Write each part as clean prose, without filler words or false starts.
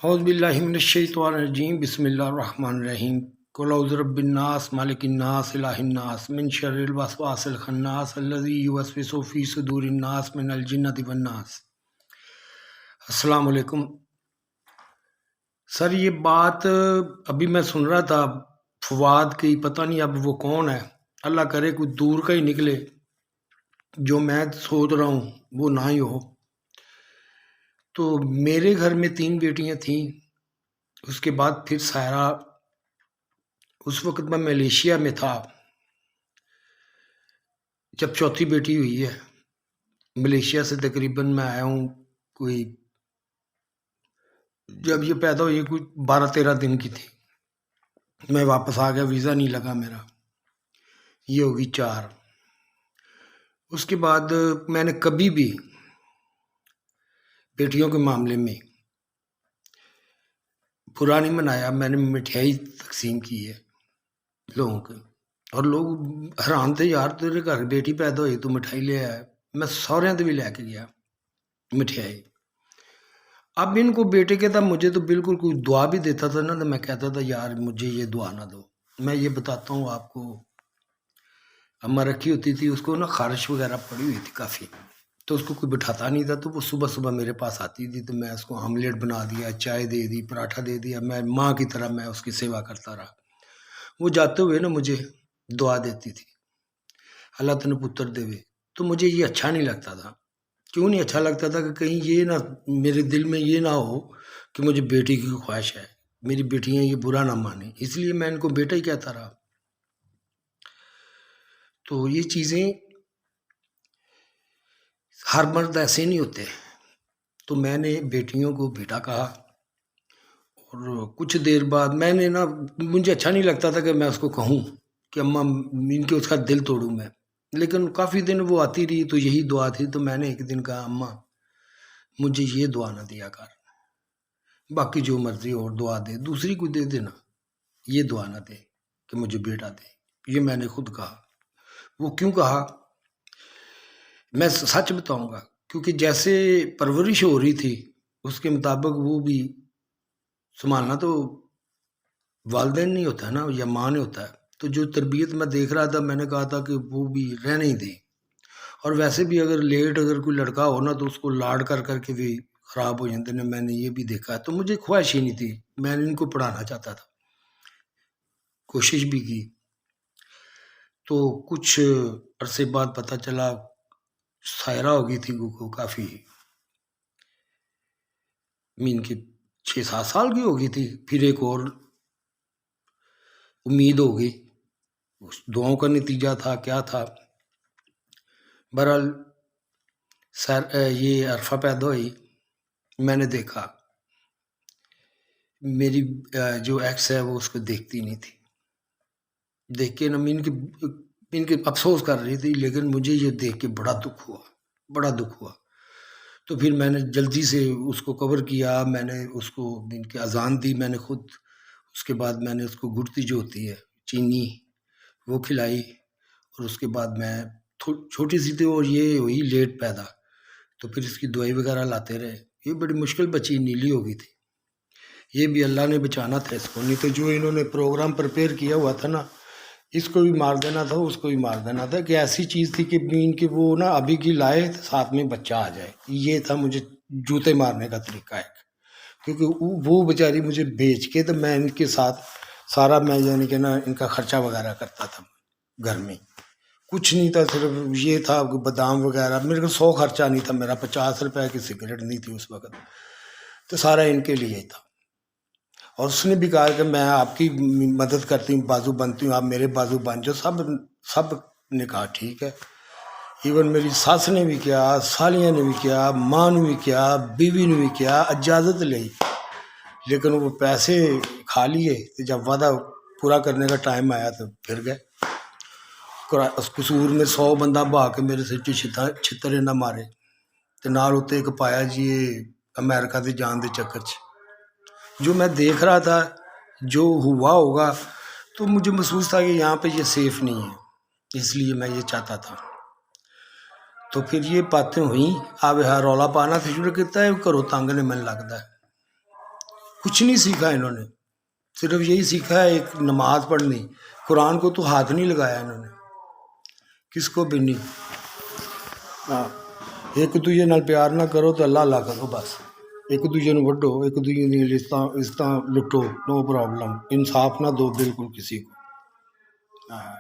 اعوذ باللہ من الشیطان الرجیم بسم اللہ الرحمن الرحیم قل اعوذ برب الناس مالک الناس الہ الناس من شر الوسواس الخناس الذی یوسوس فی صدور الناس من الجنۃ والناس۔ السلام علیکم سر، یہ بات ابھی میں سن رہا تھا فواد کی، پتہ نہیں اب وہ کون ہے، اللہ کرے کوئی دور کا ہی نکلے، جو میں سوچ رہا ہوں وہ نہ ہی ہو۔ تو میرے گھر میں 3 بیٹیاں تھیں، اس کے بعد پھر سائرہ، اس وقت میں ملیشیا میں تھا جب چوتھی بیٹی ہوئی ہے۔ ملیشیا سے تقریباً میں آیا ہوں کوئی، جب یہ پیدا ہوئی کوئی 12-13 دن کی تھی، میں واپس آ گیا، ویزا نہیں لگا میرا، یہ ہوگی 4۔ اس کے بعد میں نے کبھی بھی بیٹیوں کے معاملے میں برا نہیں منایا، میں نے مٹھائی تقسیم کی ہے لوگوں کے، اور لوگ حیران تھے، یار تیرے گھر بیٹی پیدا ہوئی تو مٹھائی لے آیا۔ میں سوہریاں تے بھی لے کے گیا مٹھائی۔ اب ان کو بیٹے کہتا، مجھے تو بالکل کوئی دعا بھی دیتا تھا نا تو میں کہتا تھا یار مجھے یہ دعا نہ دو۔ میں یہ بتاتا ہوں آپ کو، اماں رکھی ہوتی تھی، اس کو نا خارش وغیرہ پڑی ہوئی تھی کافی، تو اس کو کوئی بٹھاتا نہیں تھا، تو وہ صبح صبح میرے پاس آتی تھی، تو میں اس کو آملیٹ بنا دیا، چائے دے دی، پراٹھا دے دیا، میں ماں کی طرح میں اس کی سیوا کرتا رہا۔ وہ جاتے ہوئے نا مجھے دعا دیتی تھی، اللہ تنے پتر دے وے، تو مجھے یہ اچھا نہیں لگتا تھا۔ کیوں نہیں اچھا لگتا تھا کہ کہیں یہ نہ میرے دل میں یہ نہ ہو کہ مجھے بیٹی کی خواہش ہے، میری بیٹیاں یہ برا نہ مانیں، اس لیے میں ان کو بیٹا ہی کہتا رہا۔ تو یہ چیزیں ہر مرد ایسے نہیں ہوتے، تو میں نے بیٹیوں کو بیٹا کہا، اور کچھ دیر بعد میں نے نا، مجھے اچھا نہیں لگتا تھا کہ میں اس کو کہوں کہ اماں ان کے اس کا دل توڑوں میں، لیکن کافی دن وہ آتی رہی تو یہی دعا تھی، تو میں نے ایک دن کہا اماں مجھے یہ دعا نہ دیا کر، باقی جو مرضی اور دعا دے، دوسری کوئی دے دینا، یہ دعا نہ دے کہ مجھے بیٹا دے۔ یہ میں نے خود کہا۔ وہ کیوں کہا میں سچ بتاؤں گا، کیونکہ جیسے پرورش ہو رہی تھی اس کے مطابق وہ بھی سنبھالنا تو والدین نہیں ہوتا ہے نا، یا ماں نہیں ہوتا ہے، تو جو تربیت میں دیکھ رہا تھا میں نے کہا تھا کہ وہ بھی رہنے ہی دیں، اور ویسے بھی اگر لیٹ اگر کوئی لڑکا ہو نا تو اس کو لاڑ کر کر کے بھی خراب ہو جاتے ہیں، میں نے یہ بھی دیکھا ہے، تو مجھے خواہش ہی نہیں تھی، میں نے ان کو پڑھانا چاہتا تھا، کوشش بھی کی۔ تو کچھ عرصے بعد پتہ چلا سائرہ ہو گئی تھی کو کافی، مین کی 6-7 سال کی ہو گئی تھی، پھر ایک اور امید ہو گئی، دعاؤں کا نتیجہ تھا کیا تھا۔ بہرحال یہ عرفہ پیدا ہوئی، میں نے دیکھا میری جو ایکس ہے وہ اس کو دیکھتی نہیں تھی، دیکھ کے نا ان کے افسوس کر رہی تھی، لیکن مجھے یہ دیکھ کے بڑا دکھ ہوا۔ تو پھر میں نے جلدی سے اس کو کور کیا، میں نے اس کو ان کی اذان دی میں نے خود، اس کے بعد میں نے اس کو گڑتی جو ہوتی ہے چینی وہ کھلائی، اور اس کے بعد میں چھوٹی سی تھی اور یہ ہوئی لیٹ پیدا، تو پھر اس کی دوائی وغیرہ لاتے رہے، یہ بڑی مشکل بچی نیلی ہو گئی تھی، یہ بھی اللہ نے بچانا تھا اس کو، نہیں تو جو انہوں نے پروگرام پریپیئر کیا ہوا تھا نا، اس کو بھی مار دینا تھا اس کو بھی مار دینا تھا، کہ ایسی چیز تھی کہ ان کی وہ نا ابھی کی لائے ساتھ میں بچہ آ جائے، یہ تھا مجھے جوتے مارنے کا طریقہ ایک، کیونکہ وہ بیچاری مجھے بیچ کے تو میں ان کے ساتھ سارا میں یعنی کہ نا ان کا خرچہ وغیرہ کرتا تھا، گھر میں کچھ نہیں تھا، صرف یہ تھا کہ بادام وغیرہ، میرے کو 100 خرچہ نہیں تھا میرا، 50 روپے کی سگریٹ نہیں تھی اس وقت، تو سارا ان کے لیے تھا۔ اور اس نے بھی کہا کہ میں آپ کی مدد کرتی ہوں، بازو بنتی ہوں، آپ میرے بازو بن جاؤ، سب نے کہا ٹھیک ہے، ایون میری ساس نے بھی کیا، سالیاں نے بھی کیا، ماں نے بھی کیا، بیوی نے بھی کیا، اجازت لی، لیکن وہ پیسے کھا لیے، جب وعدہ پورا کرنے کا ٹائم آیا تو پھر گئے، اس قصور میں 100 بندہ بہا کے میرے سے چھترے نہ مارے، تو نال اتنے ایک پایا جی امریکہ دے جان دے چکر چ، جو میں دیکھ رہا تھا جو ہوا ہوگا، تو مجھے محسوس تھا کہ یہاں پہ یہ سیف نہیں ہے، اس لیے میں یہ چاہتا تھا۔ تو پھر یہ باتیں ہوئیں، اب رولا پانا تو شروع کرتا ہے، کرو تنگ نے من لگتا ہے، کچھ نہیں سیکھا انہوں نے، صرف یہی سیکھا ہے ایک نماز پڑھنی، قرآن کو تو ہاتھ نہیں لگایا انہوں نے، کس کو بھی نہیں۔ ہاں، ایک دوجے نال پیار نہ کرو تو اللہ اللہ کرو، بس ایک دوجے نو وڈو، ایک دوجے دی عزت لٹو، نو پرابلم، انصاف نہ دو بالکل کسی کو۔ ہاں،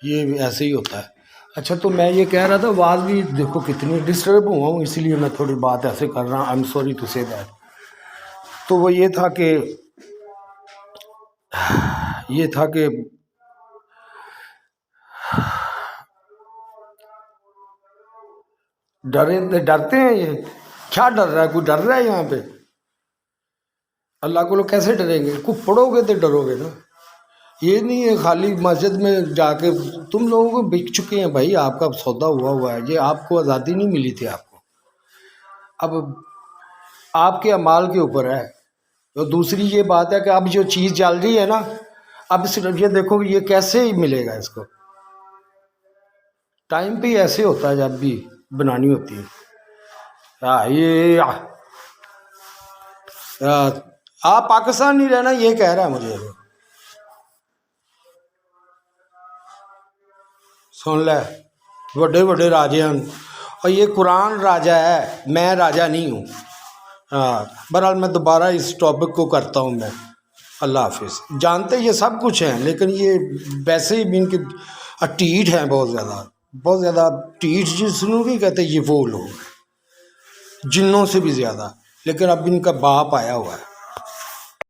یہ ایسے ہی ہوتا ہے۔ اچھا، تو میں یہ کہہ رہا تھا، آواز بھی دیکھو کتنی ڈسٹرب ہوا ہوں، اس لیے میں تھوڑی بات ایسے کر رہا ہوں، آئی ایم سوری ٹو سے دیٹ۔ تو وہ یہ تھا کہ ڈرتے ہیں یہ، کیا ڈر رہا ہے؟ کوئی ڈر رہا ہے یہاں پہ؟ اللہ کو لوگ کیسے ڈریں گے؟ کوئی پڑھو گے تو ڈرو گے نا، یہ نہیں ہے خالی مسجد میں جا کے۔ تم لوگوں کو بک چکے ہیں بھائی، آپ کا سودا ہوا ہے، یہ آپ کو آزادی نہیں ملی تھی آپ کو، اب آپ کے اعمال کے اوپر ہے۔ اور دوسری یہ بات ہے کہ اب جو چیز چل رہی ہے نا، اب صرف یہ دیکھو کہ یہ کیسے ہی ملے گا اس کو، ٹائم پہ ایسے ہوتا ہے جب بھی بنانی ہوتی ہے۔ یہ آپ پاکستان نہیں رہنا، یہ کہہ رہا ہے مجھے، سن لے، بڑے بڑے راجے ہیں، اور یہ قرآن راجا ہے، میں راجا نہیں ہوں۔ ہاں، بہرحال میں دوبارہ اس ٹاپک کو کرتا ہوں میں۔ اللہ حافظ۔ جانتے یہ سب کچھ ہیں، لیکن یہ ویسے ہی ان کے ٹیٹ ہیں، بہت زیادہ ٹیٹ، جس کو بھی کہتے ہیں یہ وہ لوگ جنوں سے بھی زیادہ، لیکن اب ان کا باپ آیا ہوا ہے۔